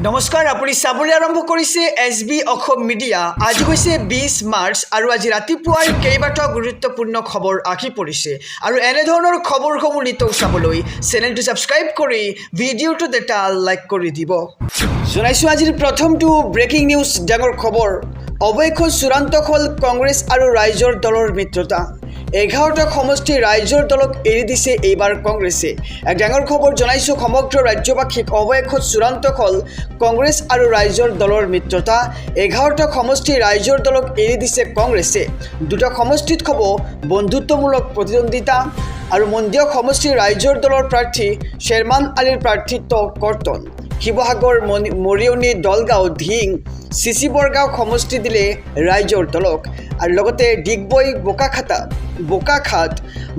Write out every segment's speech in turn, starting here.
নমস্কাৰ, আপুনি চাবলৈ আৰম্ভ কৰিছে SB অসম মিডিয়া। আজি হৈছে 20 মাৰ্চ আৰু আজি ৰাতিপুৱাৰ কেইবাটাও গুৰুত্বপূৰ্ণ খবৰ আহি পৰিছে আৰু এনেধৰণৰ খবৰসমূহ নিতৌ চাবলৈ চেনেলটো ছাবস্ক্ৰাইব কৰি ভিডিঅ'টোত এটা লাইক কৰি দিব। জনাইছোঁ আজিৰ প্ৰথমটো ব্ৰেকিং নিউজ ডাঙৰ খবৰ। অৱশেষত চূড়ান্ত হ'ল কংগ্ৰেছ আৰু ৰাইজৰ দলৰ মিত্ৰতা। 11টা সমষ্টি ৰাইজৰ দলক এৰি দিছে এইবাৰ কংগ্ৰেছে। এক ডাঙৰ খবৰ জনাইছোঁ সমগ্ৰ ৰাজ্যবাসীক। অৱশেষত চূড়ান্ত হ'ল কংগ্ৰেছ আৰু ৰাইজৰ দলৰ মিত্ৰতা। 11টা সমষ্টি ৰাইজৰ দলক এৰি দিছে কংগ্ৰেছে। দুটা সমষ্টিত হ'ব বন্ধুত্বমূলক প্ৰতিদ্বন্দ্বিতা আৰু মন্দিয় সমষ্টিৰ ৰাইজৰ দলৰ প্ৰাৰ্থী শ্বেৰমান আলীৰ প্ৰাৰ্থিত্ব কৰ্তন। শিৱসাগৰ, মৰিয়নি, দলগাঁও, ধিং, চিচিবৰগাঁও সমষ্টি দিলে ৰাইজৰ দলক আৰু লগতে ডিগবৈ, বোকাখাট,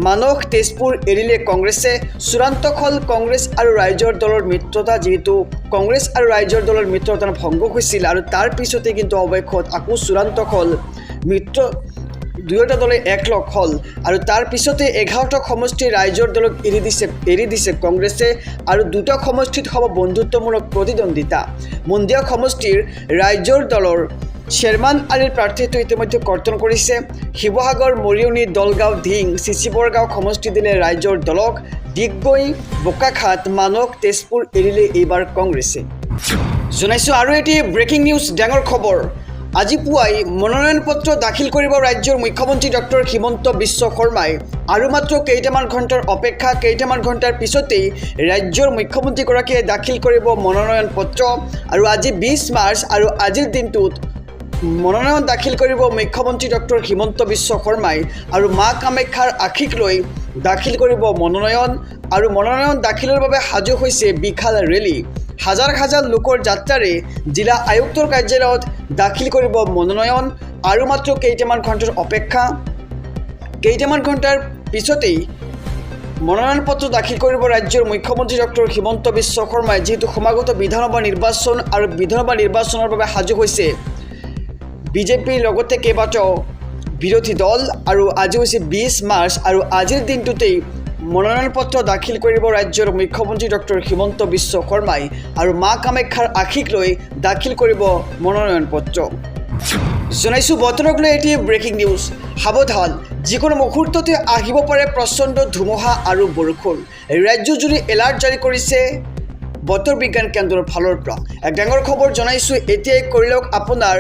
মানস, তেজপুৰ এৰিলে কংগ্ৰেছে। চূড়ান্ত হ'ল কংগ্ৰেছ আৰু ৰাইজৰ দলৰ মিত্ৰতা। যিহেতু কংগ্ৰেছ আৰু ৰাইজৰ দলৰ মিত্ৰতা ভংগ হৈছিল আৰু তাৰ পিছতে কিন্তু অৱশেষত আকৌ চূড়ান্ত হ'ল দুয়োটা দলে একলগ হ'ল আৰু তাৰ পিছতে 11টা সমষ্টিৰ ৰাইজৰ দলক এৰি দিছে কংগ্ৰেছে আৰু দুটা সমষ্টিত হ'ব বন্ধুত্বমূলক প্ৰতিদ্বন্দ্বিতা। মন্দিয়া সমষ্টিৰ ৰাইজৰ দলৰ শ্বেৰমান আলীৰ প্ৰাৰ্থীটো ইতিমধ্যে কৰ্তন কৰিছে। শিৱসাগৰ, মৰিয়নি, দলগাঁও, ধিং, চিচিবৰগাঁও সমষ্টি দিলে ৰাইজৰ দলক। ডিগবৈ, বোকাখাট, মানস, তেজপুৰ এৰিলে এইবাৰ কংগ্ৰেছে। জনাইছোঁ আৰু এটি ব্ৰেকিং নিউজ ডাঙৰ খবৰ। আজি পুৱাই মনোনয়ন পত্ৰ দাখিল কৰিব ৰাজ্যৰ মুখ্যমন্ত্ৰী ডক্টৰ হিমন্ত বিশ্ব শৰ্মাই। আৰু মাত্ৰ কেইটামান ঘণ্টাৰ অপেক্ষা, কেইটামান ঘণ্টাৰ পিছতেই ৰাজ্যৰ মুখ্যমন্ত্ৰীগৰাকীয়ে দাখিল কৰিব মনোনয়ন পত্ৰ আৰু আজি 20 মাৰ্চ আৰু আজিৰ দিনটোত মনোনয়ন দাখিল কৰিব মুখ্যমন্ত্ৰী ডক্টৰ হিমন্ত বিশ্ব শৰ্মাই আৰু মা কামাখ্যাৰ আশীষ লৈ দাখিল কৰিব মনোনয়ন আৰু মনোনয়ন দাখিলৰ বাবে সাজু হৈছে বিশাল ৰেলী। হাজাৰ হাজাৰ লোকৰ যাত্ৰাৰে জিলা আয়ুক্তৰ কাৰ্যালয়ত দাখিল কৰিব মনোনয়ন। আৰু মাত্ৰ কেইটামান ঘণ্টাৰ অপেক্ষা, কেইটামান ঘণ্টাৰ পিছতেই মনোনয়ন পত্ৰ দাখিল কৰিব ৰাজ্যৰ মুখ্যমন্ত্ৰী ডক্টৰ হিমন্ত বিশ্ব শৰ্মাই। যিহেতু সমাগত বিধানসভা নিৰ্বাচন আৰু বিধানসভা নিৰ্বাচনৰ বাবে সাজু হৈছে বিজেপিৰ লগতে কেইবাটাও বিৰোধী দল আৰু আজি হৈছে 20 মাৰ্চ আৰু আজিৰ দিনটোতেই মনোনয়ন পত্ৰ দাখিল কৰিব ৰাজ্যৰ মুখ্যমন্ত্ৰী ডক্টৰ হিমন্ত বিশ্ব শৰ্মাই আৰু মা কামাখ্যাৰ আশীষ লৈ দাখিল কৰিব মনোনয়ন পত্ৰ। জনাইছোঁ বতৰক লৈ এটি ব্ৰেকিং নিউজ। সাৱধান, যিকোনো মুহূৰ্ততে আহিব পাৰে প্ৰচণ্ড ধুমুহা আৰু বৰষুণ। ৰাজ্যজুৰি এলাৰ্ট জাৰি কৰিছে বতৰ বিজ্ঞান কেন্দ্ৰৰ ফালৰ পৰা। এক ডাঙৰ খবৰ জনাইছোঁ, এতিয়াই কৰি লওক আপোনাৰ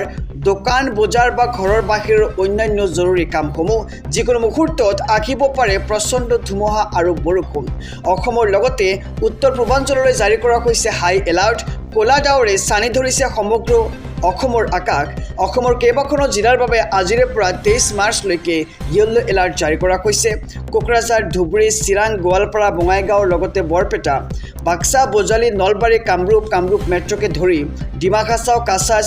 দোকান, বজাৰ বা ঘৰৰ বাহিৰৰ অন্যান্য জৰুৰী কামসমূহ। যিকোনো মুহূৰ্তত আহিব পাৰে প্ৰচণ্ড ধুমুহা আৰু বৰষুণ। অসমৰ লগতে উত্তৰ পূৰ্বাঞ্চললৈ জাৰি কৰা হৈছে হাই এলাৰ্ট। ক'লা ডাৱৰে ছানি ধৰিছে সমগ্ৰ অসমৰ আকাশ। অসমৰ কেইবাখনো জিলাৰ বাবে আজিৰে পৰা 23 মাৰ্চলৈকে য়েল্লো এলাৰ্ট জাৰি কৰা হৈছে। কোকৰাঝাৰ, ধুবুৰী, চিৰাং, গোৱালপাৰা, বঙাইগাঁৱৰ লগতে বৰপেটা, বাক্সা, বজালী, নলবাৰী, কামৰূপ মেট্ৰকে ধৰি ডিমা হাছাও, কাছাৰ,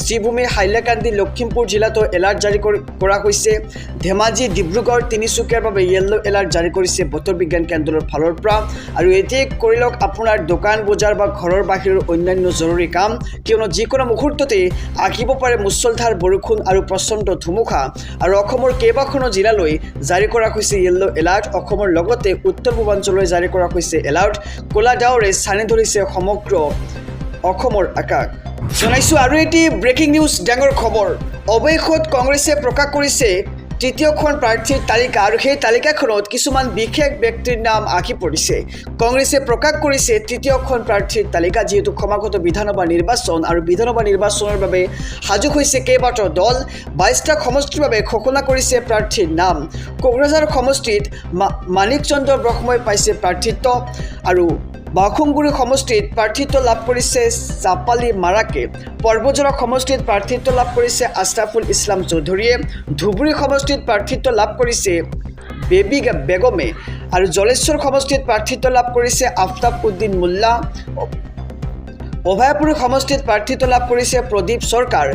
শ্ৰীভূমি, হাইলাকান্দি, লখিমপুৰ জিলাতো এলাৰ্ট জাৰি কৰা হৈছে। ধেমাজি, ডিব্ৰুগড়, তিনিচুকীয়াৰ বাবে য়েল্লো এলাৰ্ট জাৰি কৰিছে বতৰ বিজ্ঞান কেন্দ্ৰৰ ফালৰ পৰা। আৰু এতিয়াই কৰি লওক আপোনাৰ দোকান, বজাৰ বা ঘৰৰ বাহিৰৰ অন্যান্য জৰুৰী কাম, কিয়নো যিকোনো মুহূৰ্ততে আহিব পাৰে মুছলধাৰ বৰষুণ আৰু প্ৰচণ্ড ধুমুহা। আৰু অসমৰ কেইবাখনো জিলালৈ জাৰি কৰা হৈছে য়েল্লো এলাৰ্ট। অসমৰ লগতে উত্তৰ পূৰ্বাঞ্চললৈ জাৰি কৰা হৈছে এলাৰ্ট। ক'লা ডাৱৰে ছানি ধৰিছে সমগ্ৰ অসমৰ আকাশ। জনাইছোঁ আৰু এটি ব্ৰেকিং নিউজ ডাঙৰ খবৰ। অৱশেষত কংগ্ৰেছে প্ৰকাশ কৰিছে তৃতীয়খন প্ৰাৰ্থীৰ তালিকা আৰু সেই তালিকাখনত কিছুমান বিশেষ ব্যক্তিৰ নাম আহি পৰিছে। কংগ্ৰেছে প্ৰকাশ কৰিছে তৃতীয়খন প্ৰাৰ্থীৰ তালিকা। যিহেতু সমাগত বিধানসভা নিৰ্বাচন আৰু বিধানসভা নিৰ্বাচনৰ বাবে সাজু হৈছে কেইবাটাও দল। 22টা সমষ্টিৰ বাবে ঘোষণা কৰিছে প্ৰাৰ্থীৰ নাম। কোকৰাঝাৰ সমষ্টিত মানিক চন্দ্ৰ ব্ৰহ্মই পাইছে প্ৰাৰ্থিত্ব আৰু বাখুংগুৰি সমষ্টিত প্ৰাৰ্থিত্ব লাভ কৰিছে চাপালী মাৰাকে। পৰ্বজৰা সমষ্টিত প্ৰাৰ্থিত্ব লাভ কৰিছে আছৰাফুল ইছলাম চৌধুৰীয়ে। ধুবুৰী সমষ্টিত প্ৰাৰ্থিত্ব লাভ কৰিছে বেবী বেগমে আৰু জলেশ্বৰ সমষ্টিত প্ৰাৰ্থিত্ব লাভ কৰিছে আফতাব উদ্দিন মোল্লা। অভয়াপুৰী সমষ্টিত প্ৰাৰ্থিত্ব লাভ কৰিছে প্ৰদীপ চৰকাৰ।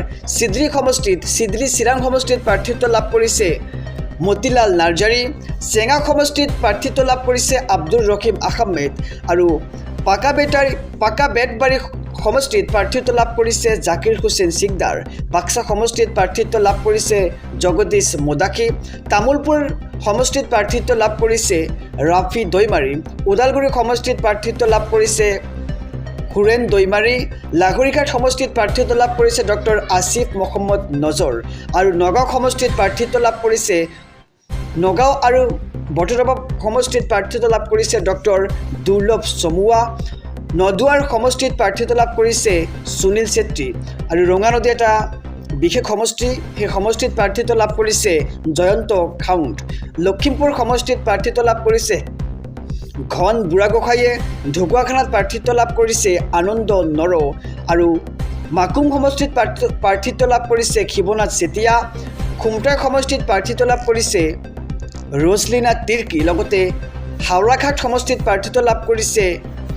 চিদ্ৰি চিৰাং সমষ্টিত প্ৰাৰ্থিত্ব লাভ কৰিছে মতিলাল নাৰ্জাৰী। চেঙা সমষ্টিত প্ৰাৰ্থিত্ব লাভ কৰিছে আব্দুৰ ৰহিম আহমেদ আৰু পাকাবেতবাৰী সমষ্টিত প্ৰাৰ্থিত্ব লাভ কৰিছে জাকিৰ হুছেইন সিকদাৰ। বাক্সা সমষ্টিত প্ৰাৰ্থিত্ব লাভ কৰিছে জগদীশ মোদাখি। তামুলপুৰ সমষ্টিত প্ৰাৰ্থিত্ব লাভ কৰিছে ৰাফি দৈমাৰী। ওদালগুৰি সমষ্টিত প্ৰাৰ্থিত্ব লাভ কৰিছে হুৰেন দৈমাৰী। লাহৰীঘাট সমষ্টিত প্ৰাৰ্থিত্ব লাভ কৰিছে ডক্টৰ আসিফ মহম্মদ নজৰ আৰু নগাঁও সমষ্টিত প্ৰাৰ্থিত্ব লাভ কৰিছে নগাঁও আৰু বটদ্ৰৱা সমষ্টিত প্ৰাৰ্থিত্ব লাভ কৰিছে ডক্টৰ দুৰ্লভ চমুৱা। নদুৱাৰ সমষ্টিত প্ৰাৰ্থিত্ব লাভ কৰিছে সুনীল চেত্ৰী আৰু ৰঙানদী এটা বিশেষ সমষ্টি, সেই সমষ্টিত প্ৰাৰ্থিত্ব লাভ কৰিছে জয়ন্ত খাউণ্ড। লখিমপুৰ সমষ্টিত প্ৰাৰ্থিত্ব লাভ কৰিছে ঘন বুঢ়াগোহাঁইয়ে। ঢকুৱাখানাত প্ৰাৰ্থিত্ব লাভ কৰিছে আনন্দ নৰ আৰু মাকুম সমষ্টিত প্ৰাৰ্থিত্ব লাভ কৰিছে শিৱনাথ চেতিয়া। খুমটাই সমষ্টিত প্ৰাৰ্থিত্ব লাভ কৰিছে ৰজলিনা তিৰ্কী। লগতে হাওৰাঘাট সমষ্টিত প্ৰাৰ্থিত্ব লাভ কৰিছে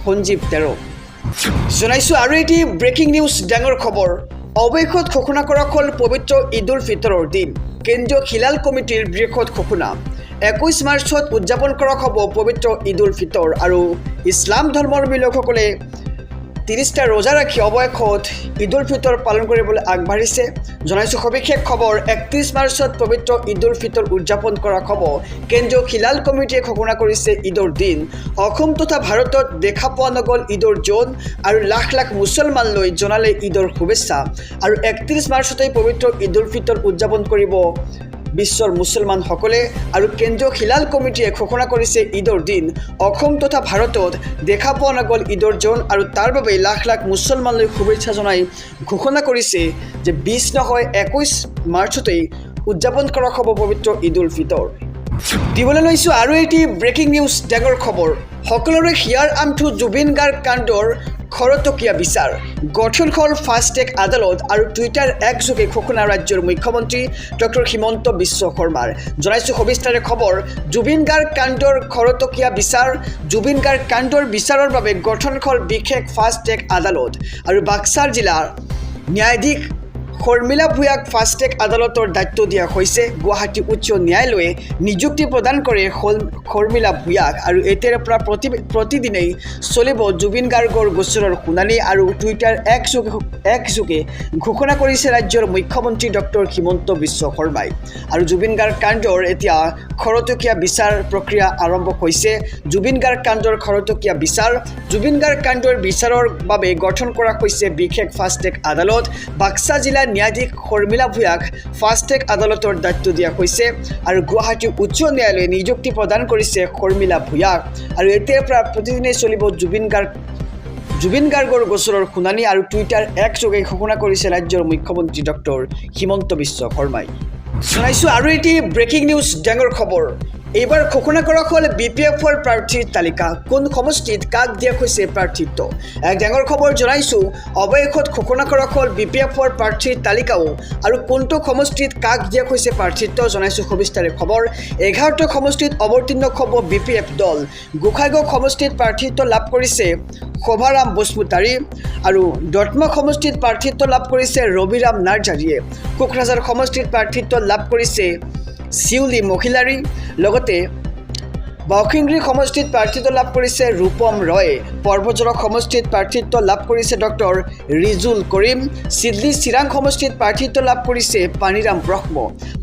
সঞ্জীৱ তেৰ। জনাইছোঁ আৰু এটি ব্ৰেকিং নিউজ, ডাঙৰ খবৰ। অৱশেষত ঘোষণা কৰা হ'ল পবিত্ৰ ঈদ উল ফিতৰৰ দিন। কেন্দ্ৰীয় খিলাল কমিটিৰ বৃহৎ ঘোষণা। 21 মাৰ্চত উদযাপন কৰা হ'ব পবিত্ৰ ঈদ উল ফিতৰ আৰু ইছলাম ধৰ্মাৱলম্বী লোকসকলে 30টা ৰোজা ৰাখি অৱশেষত ঈদ উল ফিতৰ পালন কৰিবলৈ আগবাঢ়িছে। জনাইছোঁ সবিশেষ খবৰ। 31 মাৰ্চত পবিত্ৰ ঈদ উল ফিতৰ উদযাপন কৰা হ'ব। কেন্দ্ৰীয় খিলাল কমিটিয়ে ঘোষণা কৰিছে ঈদৰ দিন। অসম তথা ভাৰতত দেখা পোৱা নগ'ল ঈদৰ জোন আৰু লাখ লাখ মুছলমানলৈ জনালে ঈদৰ শুভেচ্ছা। আৰু 31 মাৰ্চতেই পবিত্ৰ ঈদ উল ফিতৰ উদযাপন কৰিব বিশ্বৰ মুছলমানসকলে আৰু কেন্দ্ৰীয় খিলাল কমিটিয়ে ঘোষণা কৰিছে ঈদৰ দিন। অসম তথা ভাৰতত দেখা পোৱা নগ'ল ঈদৰ জোন আৰু তাৰ বাবে লাখ লাখ মুছলমানলৈ শুভেচ্ছা জনাই ঘোষণা কৰিছে যে 20 নহয় 21 মাৰ্চতেই উদযাপন কৰা হ'ব পবিত্ৰ ঈদ উল ফিতৰ। দিবলৈ লৈছোঁ আৰু এটি ব্ৰেকিং নিউজ, ডাঙৰ খবৰ। সকলোৰে হিয়াৰ আমঠু জুবিন গাৰ্গ কাণ্ডৰ খৰতকীয়া বিচাৰ। গঠন হ'ল ফাষ্ট ট্ৰেক আদালত আৰু টুইটাৰ একযোগে ঘোষণা ৰাজ্যৰ মুখ্যমন্ত্ৰী ডক্টৰ হিমন্ত বিশ্ব শৰ্মাৰ। জনাইছোঁ সবিস্তাৰে খবৰ। জুবিন গাৰ্গ কাণ্ডৰ খৰতকীয়া বিচাৰ। জুবিন গাৰ্গ কাণ্ডৰ বিচাৰৰ বাবে গঠন হ'ল বিশেষ ফাষ্ট ট্ৰেক আদালত আৰু বাক্সাৰ জিলাৰ ন্যায়াধীশ শৰ্মিলা ভূঞাক ফাষ্ট ট্ৰেক আদালতৰ দায়িত্ব দিয়া হৈছে। গুৱাহাটী উচ্চ ন্যায়ালয়ে নিযুক্তি প্ৰদান কৰে শৰ্মিলা ভূঞাক আৰু এতিয়াৰ পৰা প্ৰতিদিনেই চলিব জুবিন গাৰ্গৰ গোচৰৰ শুনানি আৰু টুইটাৰ একযোগে ঘোষণা কৰিছে ৰাজ্যৰ মুখ্যমন্ত্ৰী ডক্টৰ হিমন্ত বিশ্ব শৰ্মাই। আৰু জুবিন গাৰ্গ কাণ্ডৰ এতিয়া খৰতকীয়া বিচাৰ প্ৰক্ৰিয়া আৰম্ভ হৈছে। জুবিন গাৰ্গ কাণ্ডৰ খৰতকীয়া বিচাৰ। জুবিন গাৰ্গ কাণ্ডৰ বিচাৰৰ বাবে গঠন কৰা হৈছে বিশেষ ফাষ্ট ট্ৰেক আদালত। বাক্সা জিলা ন্যায়াধীশ শৰ্মিলা ভূঞাক ফাষ্ট ট্ৰেক আদালতৰ দায়িত্ব দিয়া হৈছে আৰু গুৱাহাটী উচ্চ ন্যায়ালয়ে নিযুক্তি প্ৰদান কৰিছে শৰ্মিলা ভূঞাক আৰু এতিয়াৰ পৰা প্ৰতিদিনেই চলিব জুবিন গাৰ্গৰ গোচৰৰ শুনানি আৰু টুইটাৰ একযোগে ঘোষণা কৰিছে ৰাজ্যৰ মুখ্যমন্ত্ৰী ডক্টৰ হিমন্ত বিশ্ব শৰ্মাই। জনাইছোঁ আৰু এটি ব্ৰেকিং নিউজ, ডাঙৰ খবৰ। এইবাৰ ঘোষণা কৰা হ'ল BPFৰ প্ৰাৰ্থীৰ তালিকা। কোন সমষ্টিত কাক দিয়া হৈছে প্ৰাৰ্থিত্ব। এক ডাঙৰ খবৰ জনাইছোঁ। অৱশেষত ঘোষণা কৰা হ'ল BPFৰ প্ৰাৰ্থীৰ তালিকাও আৰু কোনটো সমষ্টিত কাক দিয়া হৈছে প্ৰাৰ্থিত্ব। জনাইছোঁ সবিস্তাৰে খবৰ। 11টা সমষ্টিত অৱতীৰ্ণ হ'ব BPF দল। গোসাইগাঁও সমষ্টিত প্ৰাৰ্থিত্ব লাভ কৰিছে শোভাৰাম বসুমতাৰী আৰু দত্মা সমষ্টিত প্ৰাৰ্থিত্ব লাভ কৰিছে ৰবিৰাম নাৰ্জাৰীয়ে। কোকৰাঝাৰ সমষ্টিত প্ৰাৰ্থিত্ব লাভ কৰিছে শিউলি মহিলাৰী। লগতে বাউসিংগিৰি সমষ্টিত প্ৰাৰ্থিত্ব লাভ কৰিছে ৰূপম ৰয়ে। পৰ্বতজৰা সমষ্টিত প্ৰাৰ্থিত্ব লাভ কৰিছে ডক্টৰ ৰিজুল কৰিম। চিডলি চিৰাং সমষ্টিত প্ৰাৰ্থিত্ব লাভ কৰিছে পানীৰাম ব্ৰহ্ম।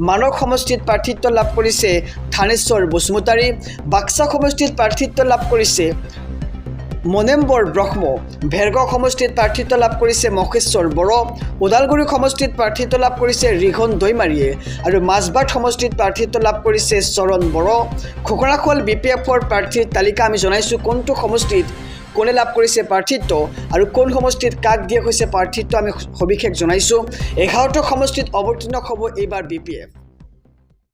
মানস সমষ্টিত প্ৰাৰ্থিত্ব লাভ কৰিছে থানেশ্বৰ বসুমতাৰী। বাক্সা সমষ্টিত প্ৰাৰ্থিত্ব লাভ কৰিছে মনেম্বৰ ব্ৰহ্ম। ভেৰগাঁও সমষ্টিত প্ৰাৰ্থিত্ব লাভ কৰিছে মহেশ্বৰ বড়ো। ওদালগুৰি সমষ্টিত প্ৰাৰ্থিত্ব লাভ কৰিছে ৰিঘন দৈমাৰীয়ে আৰু মাজবাট সমষ্টিত প্ৰাৰ্থিত্ব লাভ কৰিছে চৰণ বড়ো। ঘোষণা হ'ল BPFৰ প্ৰাৰ্থীৰ তালিকা। আমি জনাইছোঁ কোনটো সমষ্টিত কোনে লাভ কৰিছে প্ৰাৰ্থিত্ব আৰু কোন সমষ্টিত কাক দিয়া হৈছে প্ৰাৰ্থিত্ব আমি সবিশেষ জনাইছোঁ। 11টা সমষ্টিত অৱতীৰ্ণ হ'ব এইবাৰ BPF।